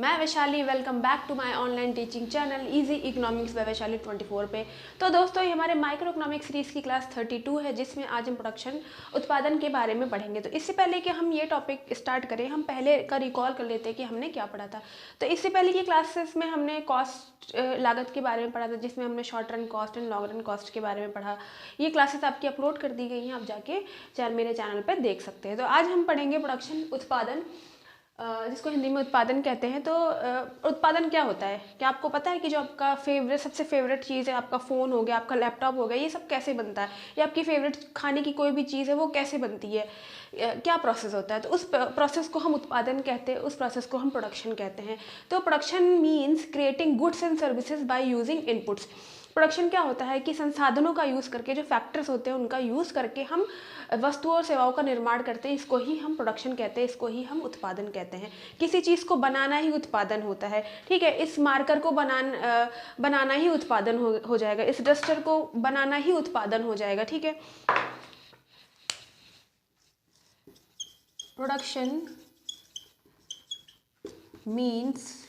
मैं Vaishali, welcome back to my online teaching channel easy economics by Vaishali 24 पे। तो दोस्तों, ये हमारे माइक्रो इकोनॉमिक्स सीरीज़ की क्लास 32 है, जिसमें आज हम प्रोडक्शन उत्पादन के बारे में पढ़ेंगे। तो इससे पहले कि हम ये टॉपिक स्टार्ट करें, हम पहले का रिकॉल कर लेते हैं कि हमने क्या पढ़ा था। तो इससे पहले की क्लासेस में हमने कॉस्ट लागत के बारे में पढ़ा था, जिसमें हमने short run cost and long run cost के बारे में पढ़ा। ये क्लासेस आपकी अपलोड कर दी गई हैं, आप जाके मेरे चैनल पर देख सकते हैं। तो आज हम पढ़ेंगे प्रोडक्शन उत्पादन, जिसको हिंदी में उत्पादन कहते हैं। तो उत्पादन क्या होता है, क्या आपको पता है कि जो आपका सबसे फेवरेट चीज़ है, आपका फ़ोन हो गया, आपका लैपटॉप हो गया, ये सब कैसे बनता है? या आपकी फेवरेट खाने की कोई भी चीज़ है, वो कैसे बनती है, क्या प्रोसेस होता है? तो उस प्रोसेस को हम उत्पादन कहते हैं, उस प्रोसेस को हम प्रोडक्शन कहते हैं। तो production means creating goods and services by using inputs. Production क्या होता है कि संसाधनों का यूज़ करके, जो फैक्टर्स होते हैं उनका यूज़ करके हम वस्तुओं और सेवाओं का निर्माण करते हैं। इसको ही हम प्रोडक्शन कहते हैं, इसको ही हम उत्पादन कहते हैं। किसी चीज़ को बनाना ही उत्पादन होता है, ठीक है। इस मार्कर को बनाना ही उत्पादन हो जाएगा, इस डस्टर को बनाना ही उत्पादन हो जाएगा, ठीक है। Production means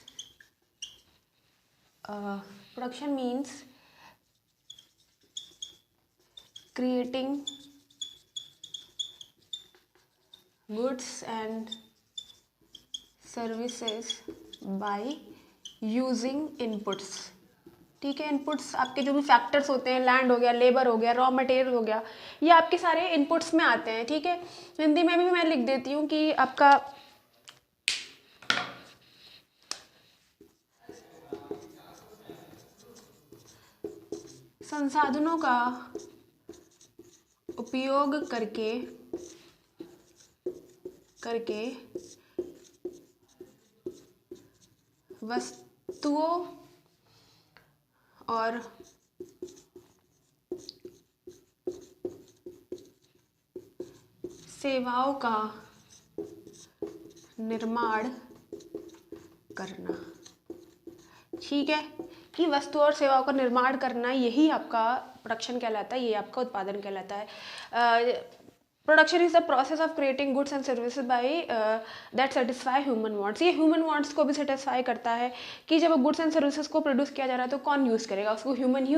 creating goods and services by using inputs, ठीक है। इनपुट्स आपके जो भी फैक्टर्स होते हैं, लैंड हो गया, लेबर हो गया, रॉ मटेरियल हो गया, ये आपके सारे इनपुट्स में आते हैं, ठीक है। हिंदी में भी मैं लिख देती हूँ कि आपका संसाधनों का उपयोग करके वस्तुओं और सेवाओं का निर्माण करना, ठीक है। कि वस्तुओं और सेवाओं का निर्माण करना, यही आपका प्रोडक्शन कहलाता है, ये आपका उत्पादन कहलाता है। Production is the process of creating goods and services by that satisfy human wants. ये ह्यूमन वांट्स को भी सेटिस्फाई करता है कि जब गुड्स एंड सर्विसेज को प्रोड्यूस किया जा रहा है तो कौन यूज़ करेगा, उसको ह्यूमन ही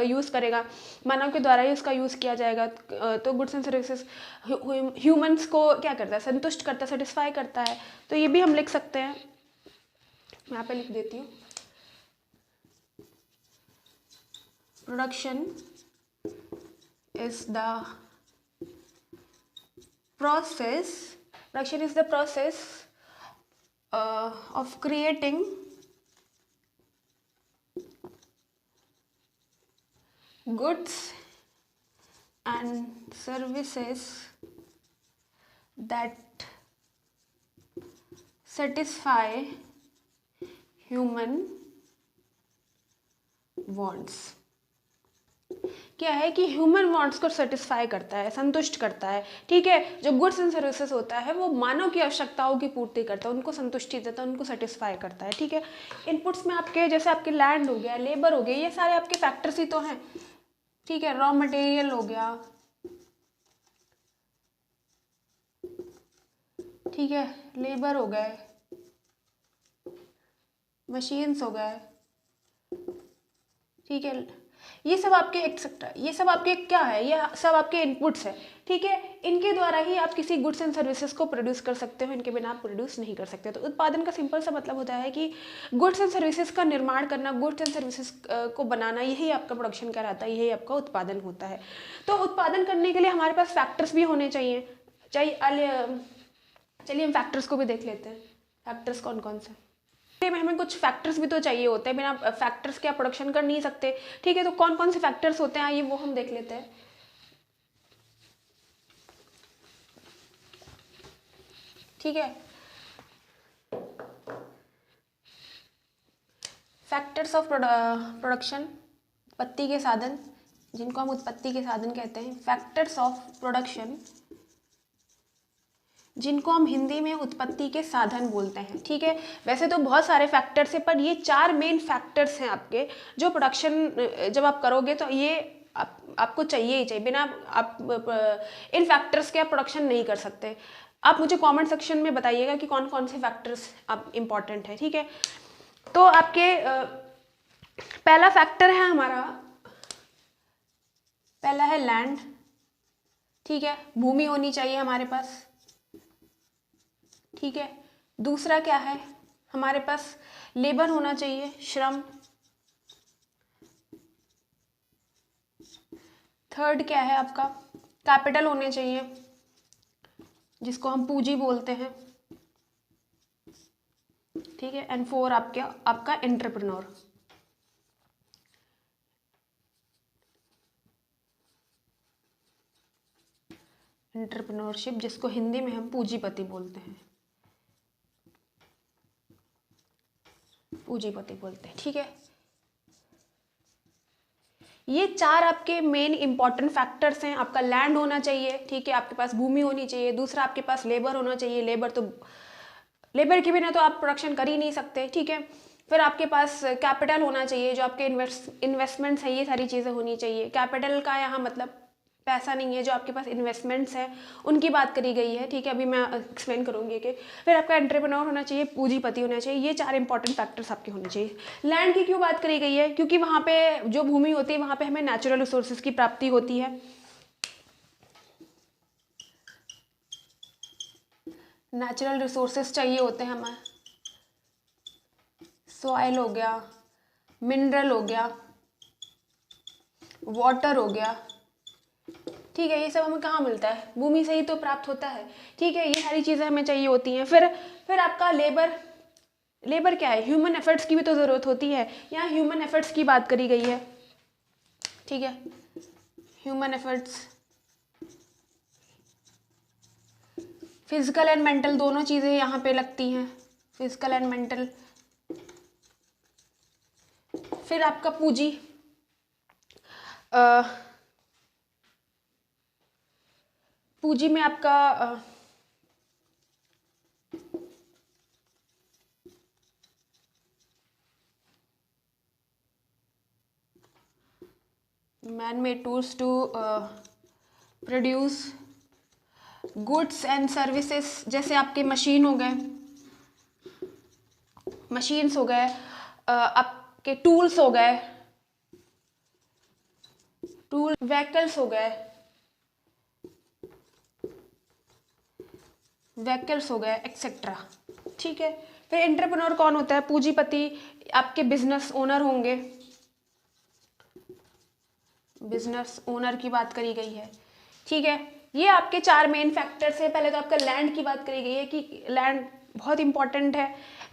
यूज़ करेगा, मानव के द्वारा ही उसका यूज़ किया जाएगा। तो गुड्स एंड सर्विसेज ह्यूमन्स को क्या करता है, संतुष्ट करता है, सेटिस्फाई करता है। तो ये भी हम लिख सकते हैं, मैं यहाँ पे लिख देती हूँ। Production is the process of creating goods and services that satisfy human wants। क्या है कि ह्यूमन वांट्स को सेटिस्फाई करता है, संतुष्ट करता है, ठीक है। जो गुड्स एंड सर्विसेज होता है वो मानव की आवश्यकताओं की पूर्ति करता है, उनको संतुष्टि देता है, उनको सेटिस्फाई करता है, ठीक है। इनपुट्स में आपके जैसे आपके लैंड हो गया, लेबर हो गया, ये सारे आपके फैक्टर्स ही तो हैं, ठीक है। रॉ मटेरियल हो गया, ठीक है, लेबर हो गए, मशीन्स हो गए, ठीक है। ये सब आपके ये सब आपके क्या है, ये सब आपके इनपुट्स है, ठीक है। इनके द्वारा ही आप किसी गुड्स एंड सर्विसेज को प्रोड्यूस कर सकते हो, इनके बिना आप प्रोड्यूस नहीं कर सकते। तो उत्पादन का सिंपल सा मतलब होता है कि गुड्स एंड सर्विसेज का निर्माण करना, गुड्स एंड सर्विसेज को बनाना, यही आपका प्रोडक्शन कहलाता है, यही आपका उत्पादन होता है। तो उत्पादन करने के लिए हमारे पास फैक्टर्स भी होने चाहिए। चलिए हम फैक्टर्स को भी देख लेते हैं। फैक्टर्स कौन कौन से में हमें कुछ फैक्टर्स भी तो चाहिए होते हैं, बिना फैक्टर्स के आप प्रोडक्शन कर नहीं सकते, ठीक है। तो कौन कौन से फैक्टर्स होते हैं, आइए वो हम देख लेते हैं, ठीक है। फैक्टर्स ऑफ प्रोडक्शन, उत्पत्ति के साधन, जिनको हम उत्पत्ति के साधन कहते हैं। फैक्टर्स ऑफ प्रोडक्शन, जिनको हम हिंदी में उत्पत्ति के साधन बोलते हैं, ठीक है। वैसे तो बहुत सारे फैक्टर्स हैं, पर ये 4 मेन फैक्टर्स हैं आपके, जो प्रोडक्शन जब आप करोगे तो ये आपको चाहिए ही चाहिए, बिना आप इन फैक्टर्स के आप प्रोडक्शन नहीं कर सकते। आप मुझे कमेंट सेक्शन में बताइएगा कि कौन कौन से फैक्टर्स अब इम्पॉर्टेंट है, ठीक है। तो आपके पहला फैक्टर है हमारा, पहला है लैंड, ठीक है, भूमि होनी चाहिए हमारे पास, ठीक है। दूसरा क्या है हमारे पास, लेबर होना चाहिए, श्रम। थर्ड क्या है आपका, कैपिटल होने चाहिए, जिसको हम पूंजी बोलते हैं, ठीक है। एंड फोर आपका एंटरप्रेन्योर। एंटरप्रेन्योरशिप, जिसको हिंदी में हम पूंजीपति बोलते हैं, पूंजीपति बोलते हैं, ठीक है। ये चार आपके मेन इंपॉर्टेंट फैक्टर्स हैं। आपका लैंड होना चाहिए, ठीक है, आपके पास भूमि होनी चाहिए, दूसरा आपके पास लेबर होना चाहिए, लेबर के बिना तो आप प्रोडक्शन कर ही नहीं सकते, ठीक है। फिर आपके पास कैपिटल होना चाहिए, जो आपके इन्वेस्टमेंट्स हैं, ये सारी चीज़ें होनी चाहिए। कैपिटल का यहाँ मतलब पैसा नहीं है, जो आपके पास इन्वेस्टमेंट्स हैं उनकी बात करी गई है, ठीक है। अभी मैं एक्सप्लेन करूंगी कि फिर आपका एंटरप्रेन्योर होना चाहिए, पूंजीपति होना चाहिए। ये चार इंपॉर्टेंट फैक्टर्स आपके होने चाहिए। लैंड की क्यों बात करी गई है, क्योंकि वहाँ पे जो भूमि होती है वहाँ पे हमें नेचुरल रिसोर्सेज की प्राप्ति होती है। नेचुरल रिसोर्सेज चाहिए होते हैं हमें, सॉइल हो गया, मिनरल हो गया, वाटर हो गया, ठीक है। ये सब हमें कहाँ मिलता है, भूमि से ही तो प्राप्त होता है, ठीक है। ये सारी चीज़ें हमें चाहिए होती हैं। फिर आपका लेबर क्या है, ह्यूमन एफर्ट्स की भी तो ज़रूरत होती है। यहाँ ह्यूमन एफर्ट्स की बात करी गई है, ठीक है। Human efforts, physical and mental दोनों चीज़ें यहाँ पे लगती हैं, फिजिकल एंड मेंटल। फिर आपका पूंजी में आपका man made tools to produce goods and services, जैसे आपके मशीन हो गए, मशीन्स हो गए, आपके टूल्स हो गए, व्हीकल्स हो गए, एक्सेट्रा, ठीक है। फिर एंटरप्रेन्योर कौन होता है, पूंजीपति, आपके बिजनेस ओनर होंगे, बिजनेस ओनर की बात करी गई है, ठीक है। ये आपके चार मेन फैक्टर्स है। पहले तो आपका लैंड की बात करी गई है कि लैंड बहुत इंपॉर्टेंट है।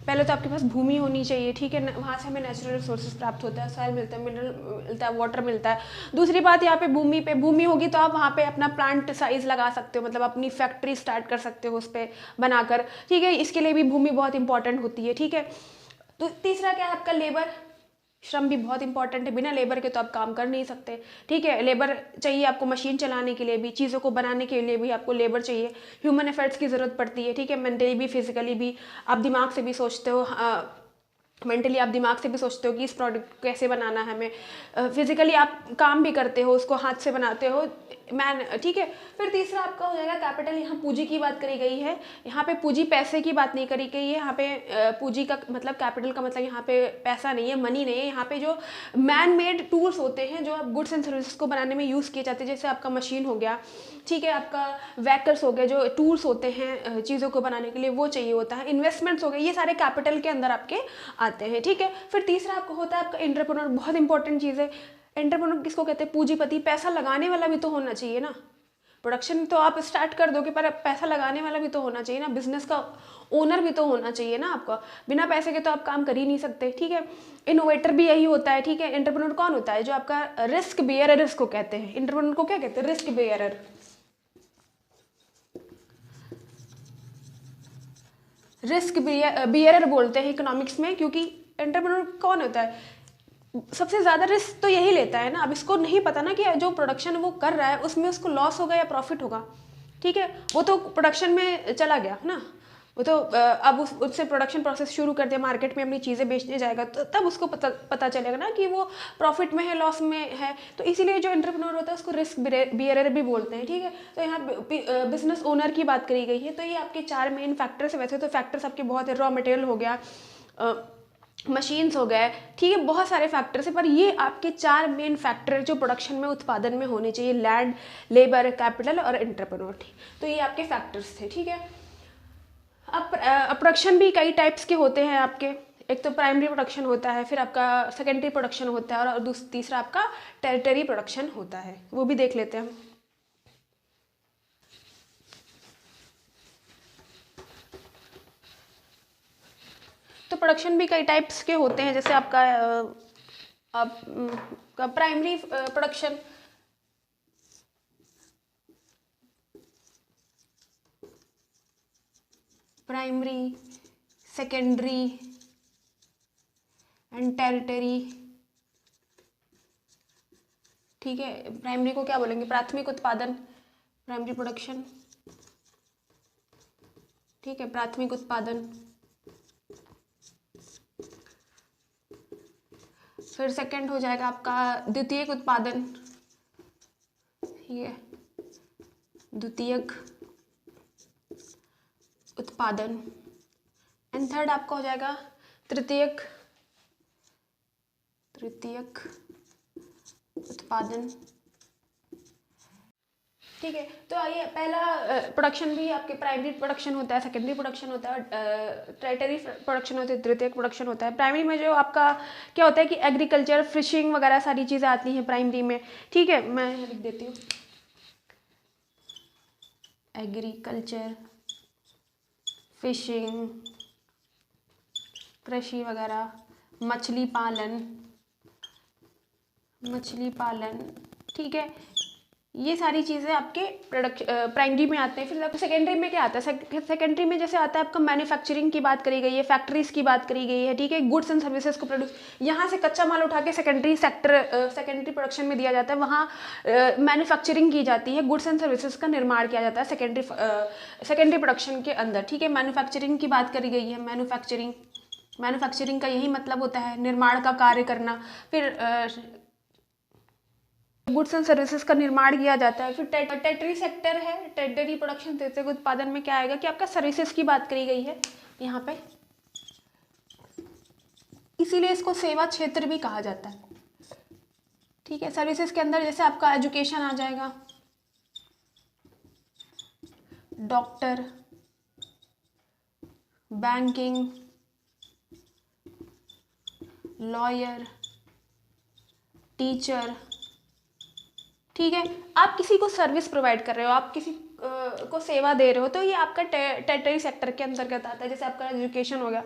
पहले तो आपके पास भूमि होनी चाहिए, ठीक है, वहाँ से हमें नेचुरल रिसोर्सेज प्राप्त होता है, सॉइल मिलता है, मिनरल मिलता है, वाटर मिलता है। दूसरी बात, यहाँ पे भूमि होगी तो आप वहाँ पे अपना प्लांट साइज लगा सकते हो, मतलब अपनी फैक्ट्री स्टार्ट कर सकते हो उस पर बनाकर, ठीक है। इसके लिए भी भूमि बहुत इंपॉर्टेंट होती है, ठीक है। तो तीसरा क्या है आपका लेबर, श्रम भी बहुत इंपॉर्टेंट है। बिना लेबर के तो आप काम कर नहीं सकते, ठीक है। लेबर चाहिए आपको मशीन चलाने के लिए भी, चीज़ों को बनाने के लिए भी आपको लेबर चाहिए। ह्यूमन एफर्ट्स की ज़रूरत पड़ती है, ठीक है। मेंटली भी, फिजिकली भी, आप दिमाग से भी सोचते हो, मेंटली आप दिमाग से भी सोचते हो कि इस प्रोडक्ट को कैसे बनाना है हमें, फिजिकली आप काम भी करते हो, उसको हाथ से बनाते हो, ठीक है। फिर तीसरा आपका हो जाएगा कैपिटल। यहाँ पूंजी की बात करी गई है, यहाँ पे पूंजी पैसे की बात नहीं करी गई है। यहाँ पे पूंजी का मतलब, कैपिटल का मतलब यहाँ पे पैसा नहीं है, मनी नहीं है। यहाँ पे जो मैन मेड टूल्स होते हैं, जो आप गुड्स एंड सर्विसेज को बनाने में यूज़ किए जाते हैं, जैसे आपका मशीन हो गया, ठीक है, आपका व्हीकल्स हो गए, जो टूल्स होते हैं चीज़ों को बनाने के लिए, वो चाहिए होता है। इन्वेस्टमेंट्स हो गए, ये सारे कैपिटल के अंदर आपके आते हैं, ठीक है। फिर तीसरा आपको होता है आपका एंटरप्रेन्योर, बहुत इंपॉर्टेंट चीज़ है। एंटरप्रेन्योर किसको कहते हैं, पूंजीपति। पैसा लगाने वाला भी तो होना चाहिए ना, प्रोडक्शन तो आप स्टार्ट कर दोगे पर पैसा लगाने वाला भी तो होना चाहिए ना, बिजनेस का ओनर भी तो होना चाहिए ना आपका। बिना पैसे के तो आप काम कर ही नहीं सकते, ठीक है। इनोवेटर भी यही होता है, ठीक है। एंटरप्रेन्योर कौन होता है, जो आपका रिस्क बेयरर इसको कहते हैं। एंटरप्रेन्योर को क्या कहते हैं, रिस्क बेयरर। रिस्क बियरर बोलते हैं इकोनॉमिक्स में, क्योंकि एंटरप्रेन्योर कौन होता है, सबसे ज़्यादा रिस्क तो यही लेता है ना। अब इसको नहीं पता ना कि जो प्रोडक्शन वो कर रहा है उसमें उसको लॉस होगा या प्रॉफिट होगा, ठीक है। वो तो प्रोडक्शन में चला गया ना, वो तो अब उससे प्रोडक्शन प्रोसेस शुरू कर दिया, मार्केट में अपनी चीज़ें बेचने जाएगा, तो तब उसको पता चलेगा ना कि वो प्रॉफिट में है, लॉस में है। तो इसीलिए जो एंटरप्रेन्योर होता है उसको रिस्क बियरर भी बोलते हैं, ठीक है। तो यहाँ बिजनेस ओनर की बात करी गई है। तो ये आपके 4 मेन फैक्टर्स है। वैसे तो फैक्टर्स आपके बहुत है, रॉ मटेरियल हो गया, मशीन्स हो गए, ठीक है, बहुत सारे फैक्टर्स है, पर ये आपके 4 मेन फैक्टर जो प्रोडक्शन में, उत्पादन में होने चाहिए, लैंड, लेबर, कैपिटल और एंटरप्रेन्योर, ठीक। तो ये आपके फैक्टर्स थे, ठीक है। अब प्रोडक्शन भी कई टाइप्स के होते हैं आपके। एक तो प्राइमरी प्रोडक्शन होता है, फिर आपका सेकेंडरी प्रोडक्शन होता है, और तीसरा आपका टेरिटरी प्रोडक्शन होता है, वो भी देख लेते हैं हम। तो प्रोडक्शन भी कई टाइप्स के होते हैं, जैसे आपका primary production, primary, secondary and territory, ठीक है। प्राइमरी को क्या बोलेंगे, प्राथमिक उत्पादन, प्राइमरी प्रोडक्शन, ठीक है, प्राथमिक उत्पादन। फिर सेकंड हो जाएगा आपका द्वितीयक उत्पादन, ठीक है, द्वितीयक उत्पादन। एंड थर्ड आपका हो जाएगा तृतीयक उत्पादन, ठीक है। तो आइए, पहला प्रोडक्शन भी आपके प्राइमरी प्रोडक्शन होता है, सेकेंडरी प्रोडक्शन होता है, टेरिटरी प्रोडक्शन होता है, तृतीयक प्रोडक्शन होता है। प्राइमरी में जो आपका क्या होता है कि एग्रीकल्चर, फिशिंग वगैरह सारी चीज़ें आती हैं प्राइमरी में, ठीक है। मैं लिख देती हूँ, एग्रीकल्चर, फिशिंग, कृषि वगैरह, मछली पालन, ठीक है। ये सारी चीज़ें आपके प्राइमरी में आते हैं। फिर सेकेंडरी में क्या आता है, सेकेंडरी में जैसे आता है आपका मैन्युफैक्चरिंग की बात करी गई है, फैक्ट्रीज की बात करी गई है, ठीक है, गुड्स एंड सर्विसेज को प्रोड्यूस, यहाँ से कच्चा माल उठा के सेकेंडरी प्रोडक्शन में दिया जाता है, वहाँ मैन्युफैक्चरिंग की जाती है, गुड्स एंड सर्विसेज का निर्माण किया जाता है सेकेंडरी प्रोडक्शन के अंदर, ठीक है। मैन्युफैक्चरिंग की बात करी गई है, मैन्युफैक्चरिंग का यही मतलब होता है, निर्माण का कार्य करना। फिर गुड्स एंड सर्विसेज का निर्माण किया जाता है। फिर टेरिटरी सेक्टर है, टेरिटरी प्रोडक्शन, तृतीयक उत्पादन में क्या आएगा कि आपका सर्विसेज की बात करी गई है यहाँ पे, इसीलिए इसको सेवा क्षेत्र भी कहा जाता है, ठीक है। सर्विसेज के अंदर जैसे आपका एजुकेशन आ जाएगा, डॉक्टर, बैंकिंग, लॉयर, टीचर, ठीक है। आप किसी को सर्विस प्रोवाइड कर रहे हो, आप किसी को सेवा दे रहे हो, तो ये आपका टेरिटरी सेक्टर के अंतर्गत आता है। जैसे आपका एजुकेशन हो गया,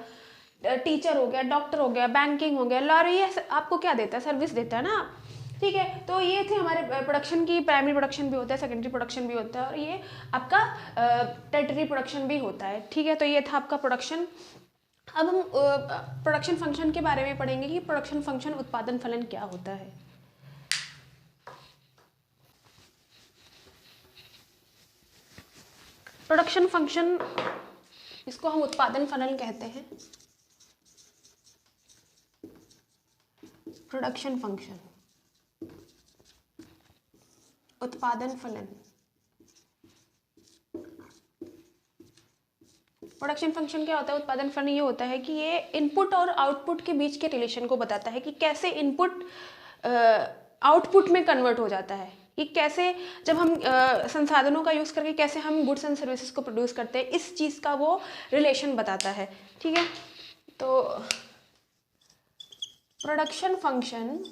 टीचर हो गया, डॉक्टर हो गया, बैंकिंग हो गया, लॉयर, ये आपको क्या देता है, सर्विस देता है ना, ठीक है। तो ये थे हमारे प्रोडक्शन की, प्राइमरी प्रोडक्शन भी होता है, सेकेंडरी प्रोडक्शन भी होता है, और ये आपका टेरिटरी प्रोडक्शन भी होता है, ठीक है। तो ये था आपका प्रोडक्शन। अब हम प्रोडक्शन फंक्शन के बारे में पढ़ेंगे कि प्रोडक्शन फंक्शन, उत्पादन फलन क्या होता है। प्रोडक्शन फंक्शन, इसको हम उत्पादन फलन कहते हैं। प्रोडक्शन फंक्शन, उत्पादन फलन। प्रोडक्शन फंक्शन क्या होता है, उत्पादन फलन ये होता है कि ये इनपुट और आउटपुट के बीच के रिलेशन को बताता है कि कैसे इनपुट आउटपुट में कन्वर्ट हो जाता है, कि कैसे जब हम संसाधनों का यूज़ करके कैसे हम गुड्स एंड सर्विसेज को प्रोड्यूस करते हैं, इस चीज़ का वो रिलेशन बताता है, ठीक है। तो production function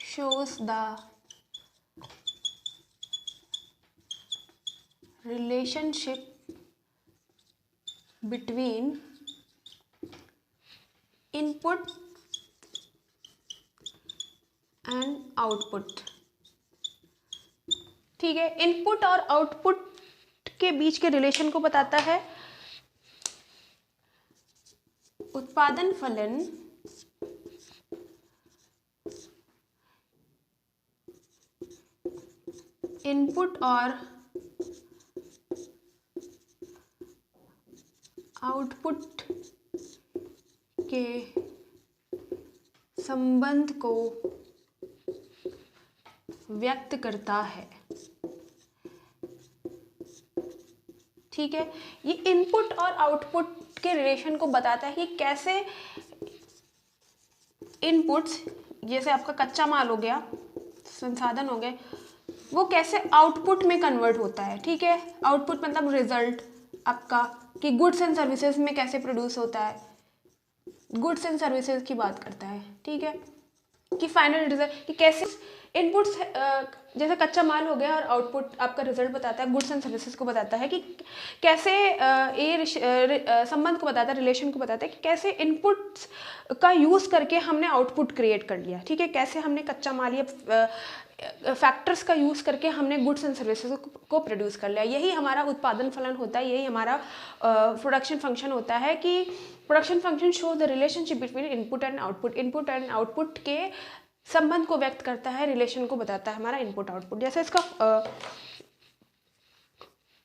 shows the relationship between input and output, ठीक है। इनपुट और आउटपुट के बीच के रिलेशन को बताता है। उत्पादन फलन इनपुट और आउटपुट के संबंध को व्यक्त करता है। ठीक है, ये इनपुट और आउटपुट के रिलेशन को बताता है कि कैसे इनपुट्स, जैसे आपका कच्चा माल हो गया, संसाधन हो गए, वो कैसे आउटपुट में कन्वर्ट होता है। ठीक है, आउटपुट मतलब रिजल्ट आपका, कि गुड्स एंड सर्विसेज में कैसे प्रोड्यूस होता है, गुड्स एंड सर्विसेज की बात करता है। ठीक है, कि फाइनल रिजल्ट, कि कैसे इनपुट्स, जैसे कच्चा माल हो गया, और आउटपुट आपका रिजल्ट बताता है, गुड्स एंड सर्विसेज को बताता है कि कैसे ये संबंध को बताता है, रिलेशन को बताता है कि कैसे इनपुट्स का यूज़ करके हमने आउटपुट क्रिएट कर लिया। ठीक है, कैसे हमने कच्चा माल या फैक्टर्स का यूज़ करके हमने गुड्स एंड सर्विसेज को प्रोड्यूस कर लिया। यही हमारा उत्पादन फलन होता है, यही हमारा प्रोडक्शन फंक्शन होता है, कि production function show the relationship between input and output. Input and output के संबंध को व्यक्त करता है, रिलेशन को बताता है हमारा इनपुट आउटपुट। जैसे इसका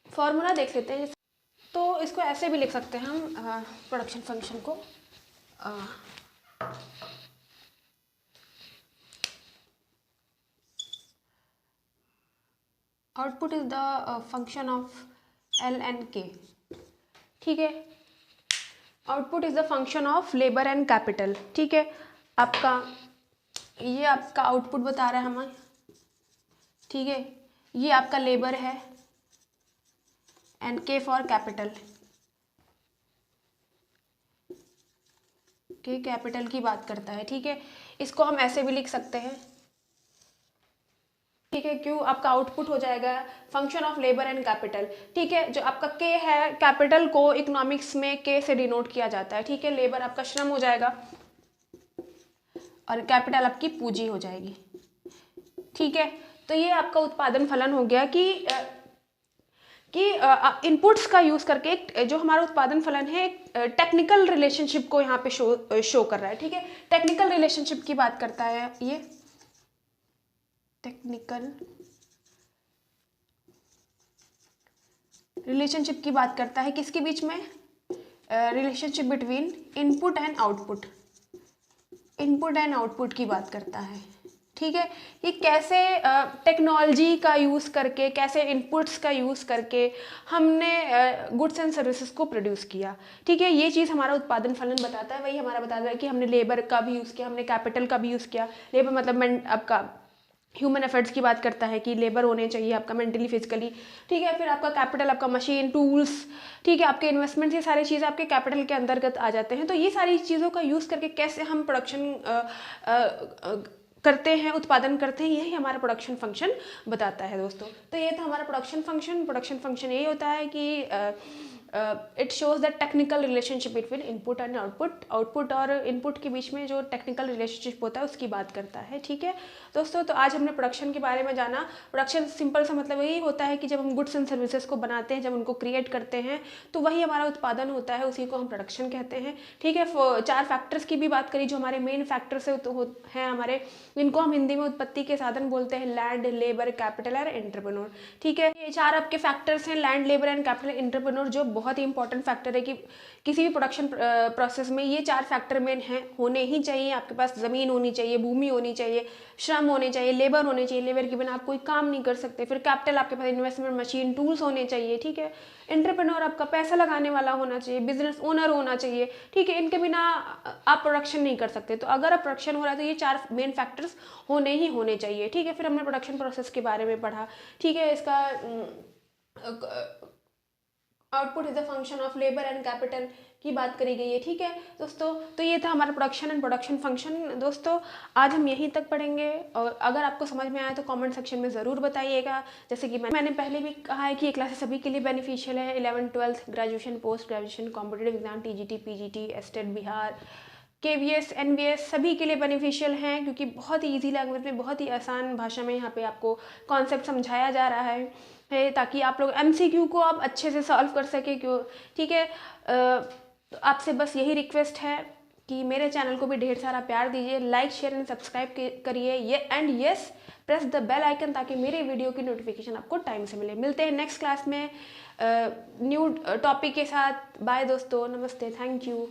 फॉर्मूला देख लेते हैं, तो इसको ऐसे भी लिख सकते हैं हम प्रोडक्शन फंक्शन को, output is the function of L and के। ठीक है, output is the function of labour and capital. ठीक है, आपका ये आपका आउटपुट बता रहा है हमें। ठीक है, ये आपका लेबर है, एंड के फॉर कैपिटल, के कैपिटल की बात करता है। ठीक है, इसको हम ऐसे भी लिख सकते हैं। ठीक है, क्यों, आपका आउटपुट हो जाएगा function of labour and capital. ठीक है, जो आपका के है, कैपिटल को इकोनॉमिक्स में के से डिनोट किया जाता है। ठीक है, लेबर आपका श्रम हो जाएगा और कैपिटल आपकी पूंजी हो जाएगी। ठीक है, तो ये आपका उत्पादन फलन हो गया कि इनपुट्स का यूज करके जो हमारा उत्पादन फलन है टेक्निकल रिलेशनशिप को यहाँ पे शो कर रहा है। ठीक है, टेक्निकल रिलेशनशिप की बात करता है, ये टेक्निकल रिलेशनशिप की बात करता है, किसके बीच में, relationship between input and output, input and output की बात करता है। ठीक है, ये कैसे टेक्नोलॉजी का यूज़ करके, कैसे इनपुट्स का यूज़ करके हमने गुड्स एंड सर्विसेज को प्रोड्यूस किया। ठीक है, ये चीज़ हमारा उत्पादन फलन बताता है। वही हमारा बताता है कि हमने लेबर का भी यूज़ किया, हमने कैपिटल का भी यूज़ किया। लेबर मतलब आपका ह्यूमन एफर्ट्स की बात करता है कि लेबर होने चाहिए आपका मेंटली फिजिकली। ठीक है, फिर आपका कैपिटल आपका मशीन टूल्स, ठीक है, आपके इन्वेस्टमेंट, ये सारी चीज़ें आपके कैपिटल के अंतर्गत आ जाते हैं। तो ये सारी चीज़ों का यूज़ करके कैसे हम प्रोडक्शन करते हैं, उत्पादन करते हैं, यही हमारा प्रोडक्शन फंक्शन बताता है दोस्तों। तो ये था हमारा प्रोडक्शन फंक्शन। प्रोडक्शन फंक्शन यही होता है कि it shows the technical relationship between input and output, output और इनपुट के बीच में जो टेक्निकल रिलेशनशिप होता है उसकी बात करता है। ठीक है दोस्तों, तो आज हमने प्रोडक्शन के बारे में जाना। प्रोडक्शन सिंपल सा मतलब यही होता है कि जब हम गुड्स एंड सर्विसेज को बनाते हैं, जब उनको क्रिएट करते हैं, तो वही हमारा उत्पादन होता है, उसी को हम प्रोडक्शन कहते हैं। ठीक है, 4 फैक्टर्स की भी बात करी जो हमारे मेन फैक्टर्स हैं हमारे, इनको हम हिंदी में उत्पत्ति के साधन बोलते हैं, लैंड, लेबर, कैपिटल और एंटरप्रेन्योर। ठीक है, ये 4 आपके फैक्टर्स हैं, land, labour and capital, entrepreneur, जो बहुत ही इंपॉर्टेंट फैक्टर है कि किसी भी प्रोडक्शन प्रोसेस में ये 4 फैक्टर मेन हैं, होने ही चाहिए। आपके पास ज़मीन होनी चाहिए, भूमि होनी चाहिए, श्रम होने चाहिए, लेबर होने चाहिए, लेबर के बिना आप कोई काम नहीं कर सकते। फिर कैपिटल, आपके पास इन्वेस्टमेंट मशीन टूल्स होने चाहिए। ठीक है, एंटरप्रेन्योर, आपका पैसा लगाने वाला होना चाहिए, बिजनेस ओनर होना चाहिए। ठीक है, इनके बिना आप प्रोडक्शन नहीं कर सकते। तो अगर आप प्रोडक्शन हो रहा है तो ये 4 मेन फैक्टर्स होने ही होने चाहिए। ठीक है, फिर हमने प्रोडक्शन प्रोसेस के बारे में पढ़ा। ठीक है, इसका output is the function of labour and capital की बात करी गई है। ठीक है दोस्तों, तो ये था हमारा प्रोडक्शन एंड प्रोडक्शन फंक्शन। दोस्तों आज हम यहीं तक पढ़ेंगे, और अगर आपको समझ में आया तो कमेंट सेक्शन में ज़रूर बताइएगा। जैसे कि मैंने पहले भी कहा है कि ये क्लासेस सभी के लिए बेनिफिशियल है, 11th 12th graduation, post graduation, competitive exam, TGT PGT, estate Bihar, KVS NVS सभी के लिए बेनिफिशियल हैं, क्योंकि बहुत ही ईजी लैंग्वेज में, बहुत ही आसान भाषा में यहाँ पे आपको कॉन्सेप्ट समझाया जा रहा है, ताकि आप लोग MCQ को आप अच्छे से सॉल्व कर सके। क्यों, ठीक है, तो आपसे बस यही रिक्वेस्ट है कि मेरे चैनल को भी ढेर सारा प्यार दीजिए, लाइक शेयर एंड सब्सक्राइब करिए yes press the bell icon, ताकि मेरे वीडियो की नोटिफिकेशन आपको टाइम से मिले। मिलते हैं नेक्स्ट क्लास में न्यू टॉपिक के साथ। बाय दोस्तों, नमस्ते, थैंक यू।